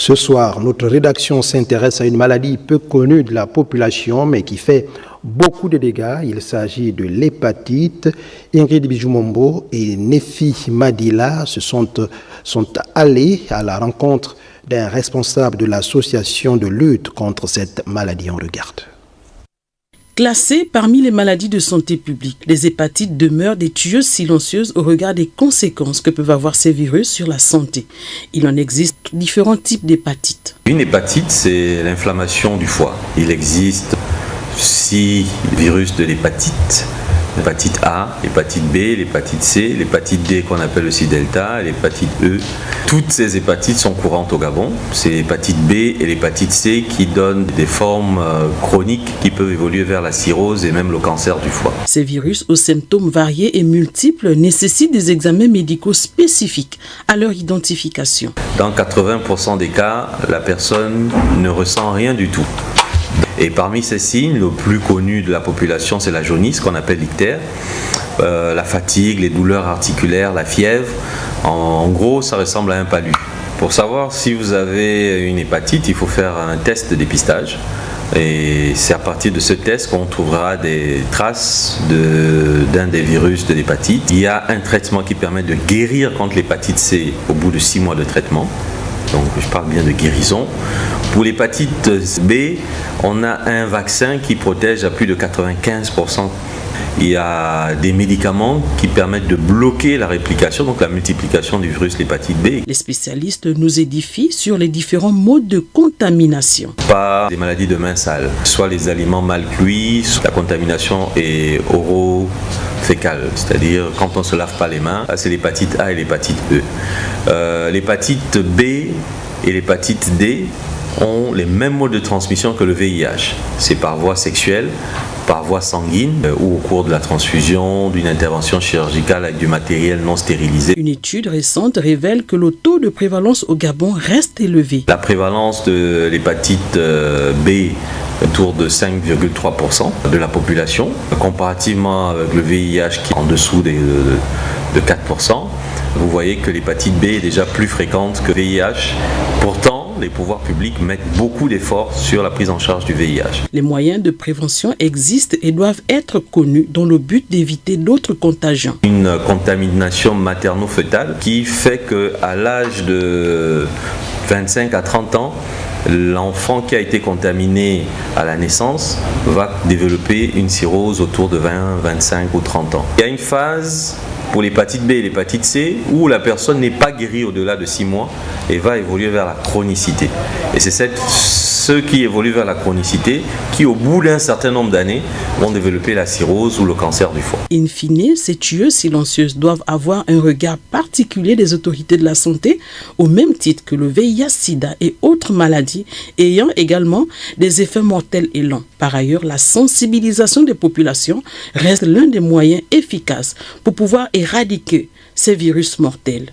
Ce soir, notre rédaction s'intéresse à une maladie peu connue de la population, mais qui fait beaucoup de dégâts. Il s'agit de l'hépatite. Ingrid Bijoumombo et Nefi Madila sont allés à la rencontre d'un responsable de l'association de lutte contre cette maladie. On regarde. Classées parmi les maladies de santé publique, les hépatites demeurent des tueuses silencieuses au regard des conséquences que peuvent avoir ces virus sur la santé. Il en existe différents types d'hépatites. Une hépatite, c'est l'inflammation du foie. Il existe 6 virus de l'hépatite. L'hépatite A, l'hépatite B, l'hépatite C, l'hépatite D qu'on appelle aussi Delta, l'hépatite E. Toutes ces hépatites sont courantes au Gabon. C'est l'hépatite B et l'hépatite C qui donnent des formes chroniques qui peuvent évoluer vers la cirrhose et même le cancer du foie. Ces virus aux symptômes variés et multiples nécessitent des examens médicaux spécifiques à leur identification. Dans 80% des cas, la personne ne ressent rien du tout. Et parmi ces signes, le plus connu de la population, c'est la jaunisse, qu'on appelle l'ictère, la fatigue, les douleurs articulaires, la fièvre. En gros, ça ressemble à un palu. Pour savoir si vous avez une hépatite, il faut faire un test de dépistage. Et c'est à partir de ce test qu'on trouvera des traces d'un des virus de l'hépatite. Il y a un traitement qui permet de guérir contre l'hépatite C au bout de 6 mois de traitement. Donc je parle bien de guérison. Pour l'hépatite B, on a un vaccin qui protège à plus de 95%. Il y a des médicaments qui permettent de bloquer la réplication, donc la multiplication du virus l'hépatite B. Les spécialistes nous édifient sur les différents modes de contamination. Par des maladies de mains sales, soit les aliments mal cuits, soit la contamination est oro-fécale, c'est-à-dire quand on ne se lave pas les mains, c'est l'hépatite A et l'hépatite E. L'hépatite B et l'hépatite D ont les mêmes modes de transmission que le VIH. C'est par voie sexuelle, par voie sanguine ou au cours de la transfusion, d'une intervention chirurgicale avec du matériel non stérilisé. Une étude récente révèle que le taux de prévalence au Gabon reste élevé. La prévalence de l'hépatite B autour de 5,3% de la population, comparativement avec le VIH qui est en dessous de 4%. Vous voyez que l'hépatite B est déjà plus fréquente que le VIH. Pourtant, les pouvoirs publics mettent beaucoup d'efforts sur la prise en charge du VIH. Les moyens de prévention existent et doivent être connus dans le but d'éviter d'autres contagions. Une contamination materno-fœtale qui fait qu'à l'âge de 25 à 30 ans, l'enfant qui a été contaminé à la naissance va développer une cirrhose autour de 20, 25 ou 30 ans. Il y a une phase pour l'hépatite B et l'hépatite C où la personne n'est pas guérie au-delà de 6 mois et va évoluer vers la chronicité. Et c'est ceux qui évoluent vers la chronicité qui, au bout d'un certain nombre d'années, vont développer la cirrhose ou le cancer du foie. In fine, ces tueuses silencieuses doivent avoir un regard particulier des autorités de la santé, au même titre que le VIH-Sida et autres maladies ayant également des effets mortels et lents. Par ailleurs, la sensibilisation des populations reste l'un des moyens efficaces pour pouvoir éradiquer ces virus mortels.